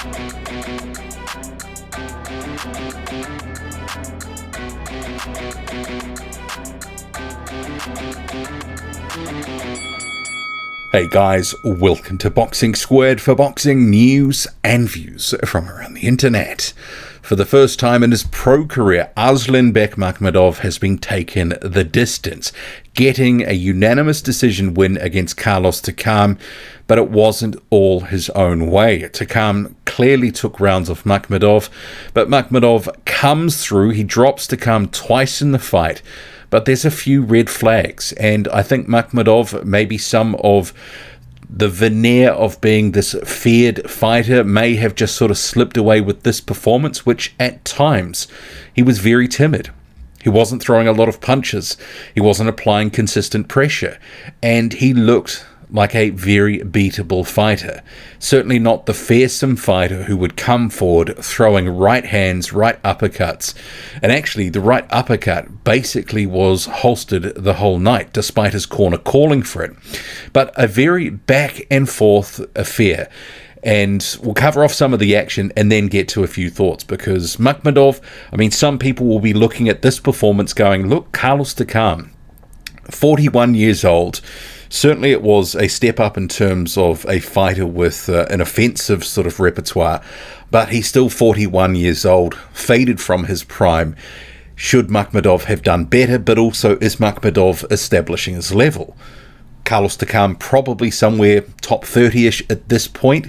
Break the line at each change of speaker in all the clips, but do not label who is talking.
Hey guys, welcome to Boxing Squared for boxing news and views from around the internet. For the first time in his pro career, Arslanbek Makhmudov has been taken the distance, getting a unanimous decision win against Carlos Takam, but it wasn't all his own way. Takam clearly took rounds off Makhmudov, but Makhmudov comes through. He drops Takam twice in the fight. But there's a few red flags, and I think Makhmudov, maybe some of the veneer of being this feared fighter, may have just sort of slipped away with this performance, which at times he was very timid. He wasn't throwing a lot of punches. He wasn't applying consistent pressure, and he looked like a very beatable fighter. Certainly not the fearsome fighter who would come forward throwing right hands, right uppercuts. And actually, the right uppercut basically was holstered the whole night, despite his corner calling for it. But a very back and forth affair. And we'll cover off some of the action and then get to a few thoughts, because Makhmudov, some people will be looking at this performance going, look, Carlos Takam, 41 years old. Certainly it was a step up in terms of a fighter with an offensive sort of repertoire, but he's still 41 years old, faded from his prime. Should Makhmudov have done better, but also is Makhmudov establishing his level? Carlos Takam probably somewhere top 30-ish at this point.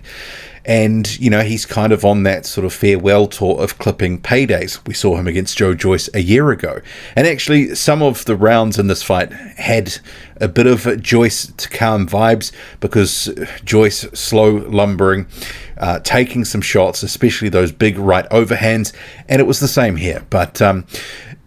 And, he's kind of on that sort of farewell tour of clipping paydays. We saw him against Joe Joyce a year ago. And actually, some of the rounds in this fight had a bit of Joyce-Takam vibes, because Joyce slow lumbering, taking some shots, especially those big right overhands. And it was the same here. But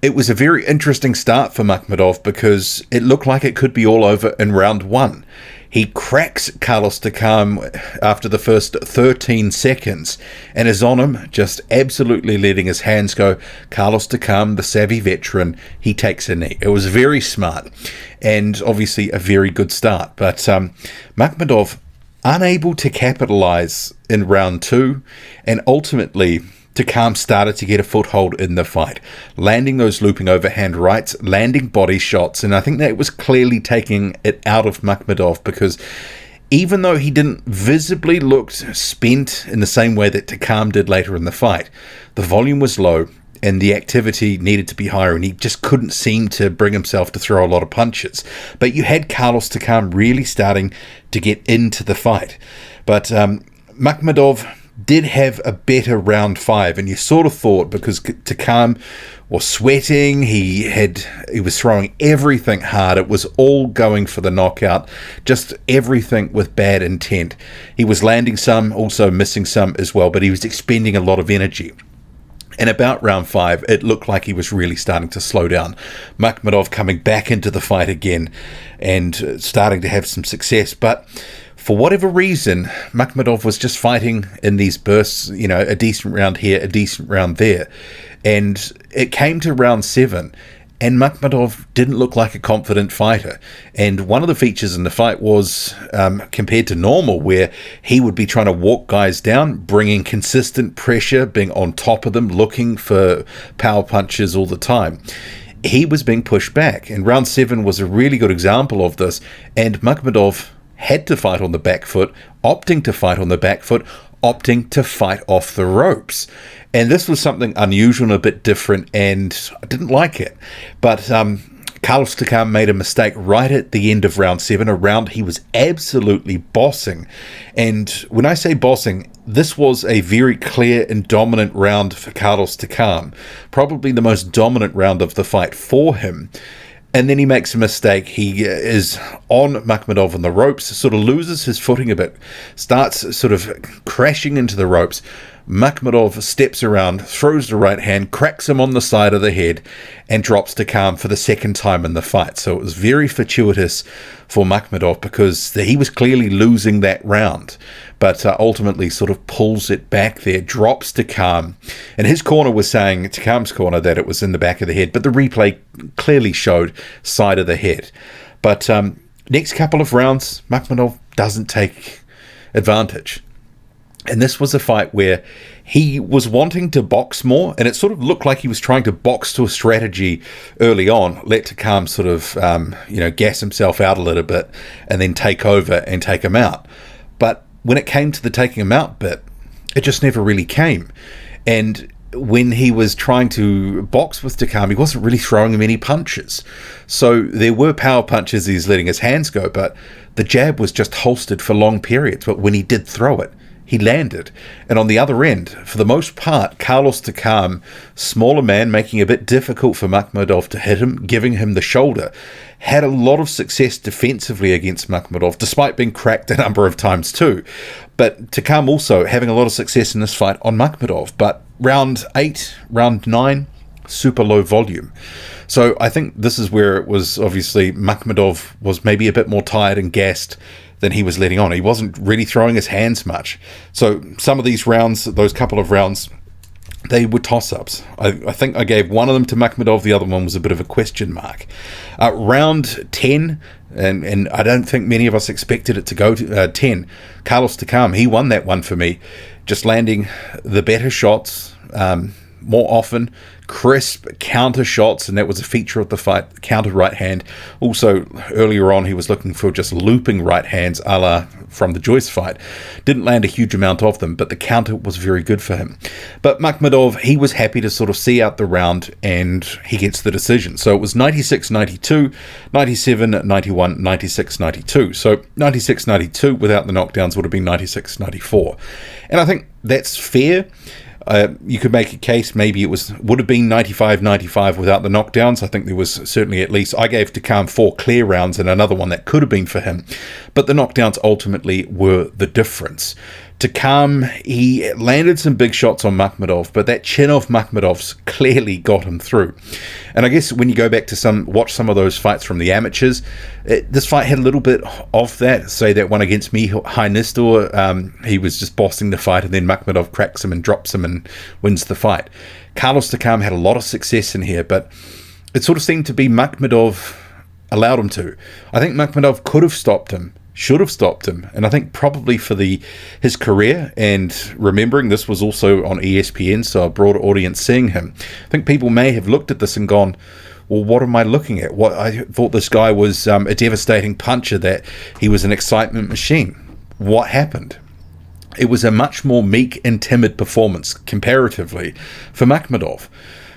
it was a very interesting start for Makhmudov, because it looked like it could be all over in round one. He cracks Carlos Takam after the first 13 seconds and is on him, just absolutely letting his hands go. Carlos Takam, the savvy veteran, he takes a knee. It was very smart and obviously a very good start. But Makhmudov unable to capitalize in round two, and ultimately Takam started to get a foothold in the fight, landing those looping overhand rights, landing body shots, and I think that was clearly taking it out of Makhmudov, because even though he didn't visibly look spent in the same way that Takam did later in the fight, the volume was low and the activity needed to be higher, and he just couldn't seem to bring himself to throw a lot of punches. But you had Carlos Takam really starting to get into the fight. But Makhmudov did have a better round five, and you sort of thought, because Takam was sweating, he was throwing everything hard, it was all going for the knockout, just everything with bad intent. He was landing some, also missing some as well, but he was expending a lot of energy. And about round five, it looked like he was really starting to slow down. Makhmudov coming back into the fight again and starting to have some success, but for whatever reason, Makhmudov was just fighting in these bursts, a decent round here, a decent round there. And it came to round 7, and Makhmudov didn't look like a confident fighter. And one of the features in the fight was, compared to normal, where he would be trying to walk guys down, bringing consistent pressure, being on top of them, looking for power punches all the time. He was being pushed back. And round 7 was a really good example of this. And Makhmudov had to fight on the back foot, opting to fight on the back foot, opting to fight off the ropes. And this was something unusual and a bit different, and I didn't like it. But Carlos Takam made a mistake right at the end of round 7, a round he was absolutely bossing. And when I say bossing, this was a very clear and dominant round for Carlos Takam, probably the most dominant round of the fight for him. And then he makes a mistake. He is on Makhmudov on the ropes, sort of loses his footing a bit, starts sort of crashing into the ropes. Makhmudov steps around, throws the right hand, cracks him on the side of the head, and drops Takam for the second time in the fight. So it was very fortuitous for Makhmudov, because he was clearly losing that round, but ultimately sort of pulls it back there, drops Takam. And his corner was saying, Takam's corner, that it was in the back of the head, but the replay clearly showed side of the head. But next couple of rounds, Makhmudov doesn't take advantage. And this was a fight where he was wanting to box more, and it sort of looked like he was trying to box to a strategy early on, let Takam sort of, gas himself out a little bit and then take over and take him out. But when it came to the taking him out bit, it just never really came. And when he was trying to box with Takam, he wasn't really throwing him any punches. So there were power punches he's letting his hands go, but the jab was just holstered for long periods. But when he did throw it, he landed. And on the other end, for the most part, Carlos Takam, smaller man, making it a bit difficult for Makhmudov to hit him, giving him the shoulder, had a lot of success defensively against Makhmudov, despite being cracked a number of times too. But Takam also having a lot of success in this fight on Makhmudov. But round 8, round 9, super low volume. So I think this is where it was obviously Makhmudov was maybe a bit more tired and gassed than he was letting on. He wasn't really throwing his hands much. So some of these rounds, those couple of rounds, they were toss-ups. I think I gave one of them to Makhmudov, the other one was a bit of a question mark. Round 10, and I don't think many of us expected it to go to 10, Carlos Takam, he won that one for me, just landing the better shots more often, crisp counter shots, and that was a feature of the fight, counter right hand. Also, earlier on, he was looking for just looping right hands, a la from the Joyce fight. Didn't land a huge amount of them, but the counter was very good for him. But Makhmudov, he was happy to sort of see out the round, and he gets the decision. So it was 96-92, 97-91, 96-92. So 96-92 without the knockdowns would have been 96-94. And I think that's fair. You could make a case maybe it would have been 95-95 without the knockdowns. I think there was certainly at least, I gave Takam 4 clear rounds and another one that could have been for him. But the knockdowns ultimately were the difference. Takam, he landed some big shots on Makhmudov, but that chin of Makhmudov's clearly got him through. And I guess when you go back to watch some of those fights from the amateurs, this fight had a little bit of that. Say that one against Mihai Nistor, he was just bossing the fight, and then Makhmudov cracks him and drops him and wins the fight. Carlos Takam had a lot of success in here, but it sort of seemed to be Makhmudov allowed him to. I think Makhmudov could have stopped him, should have stopped him, and I think probably for his career, and remembering this was also on ESPN, so a broader audience seeing him, I think people may have looked at this and gone, well, what am I looking at? What I thought this guy was a devastating puncher, that he was an excitement machine. What happened? It was a much more meek and timid performance comparatively for Makhmudov,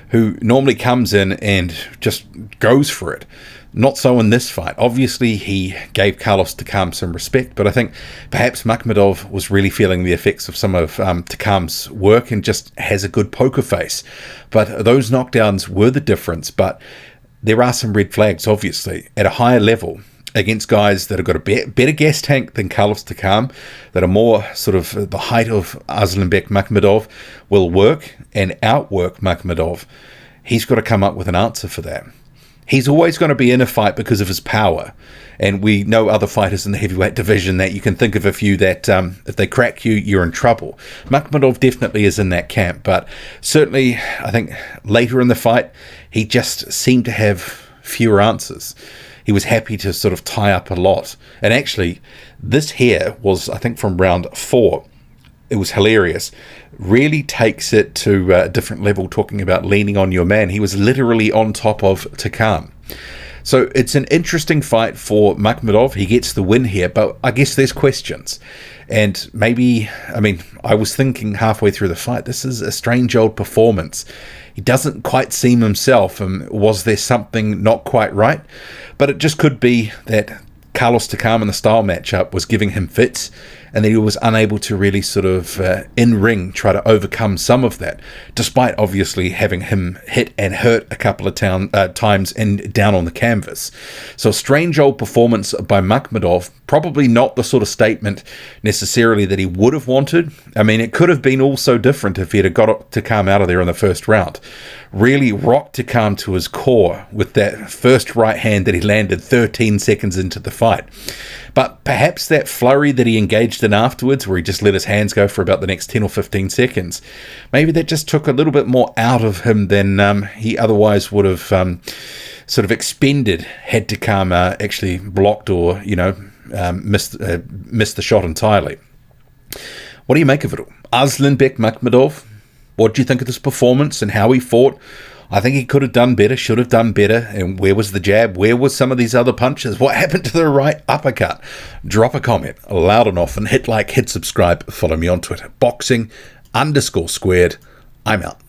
who normally comes in and just goes for it. Not so in this fight. Obviously, he gave Carlos Takam some respect, but I think perhaps Makhmudov was really feeling the effects of some of Takam's work and just has a good poker face. But those knockdowns were the difference, but there are some red flags, obviously, at a higher level against guys that have got a better gas tank than Carlos Takam, that are more sort of the height of Arslanbek Makhmudov, will work and outwork Makhmudov. He's got to come up with an answer for that. He's always going to be in a fight because of his power. And we know other fighters in the heavyweight division that you can think of a few that if they crack you, you're in trouble. Makhmudov definitely is in that camp. But certainly, I think later in the fight, he just seemed to have fewer answers. He was happy to sort of tie up a lot. And actually, this here was, I think, from round 4. It was hilarious. Really takes it to a different level, talking about leaning on your man. He was literally on top of Takam. So it's an interesting fight for Makhmudov. He gets the win here, but I guess there's questions. And maybe, I was thinking halfway through the fight, this is a strange old performance. He doesn't quite seem himself. Was there something not quite right? But it just could be that Carlos Takam in the style matchup was giving him fits, and then he was unable to really sort of in-ring try to overcome some of that, despite obviously having him hit and hurt a couple of times and down on the canvas. So a strange old performance by Makhmudov, probably not the sort of statement necessarily that he would have wanted. It could have been all so different if he had got Takam out of there in the first round. Really rocked Takam to his core with that first right hand that he landed 13 seconds into the fight. But perhaps that flurry that he engaged in afterwards, where he just let his hands go for about the next 10 or 15 seconds, maybe that just took a little bit more out of him than he otherwise would have sort of expended had Takam actually blocked or, missed the shot entirely. What do you make of it all? Arslanbek Makhmudov, what do you think of this performance and how he fought? I think he could have done better, should have done better. And where was the jab? Where was some of these other punches? What happened to the right uppercut? Drop a comment loud and often. Hit like, hit subscribe. Follow me on Twitter. Boxing_squared. I'm out.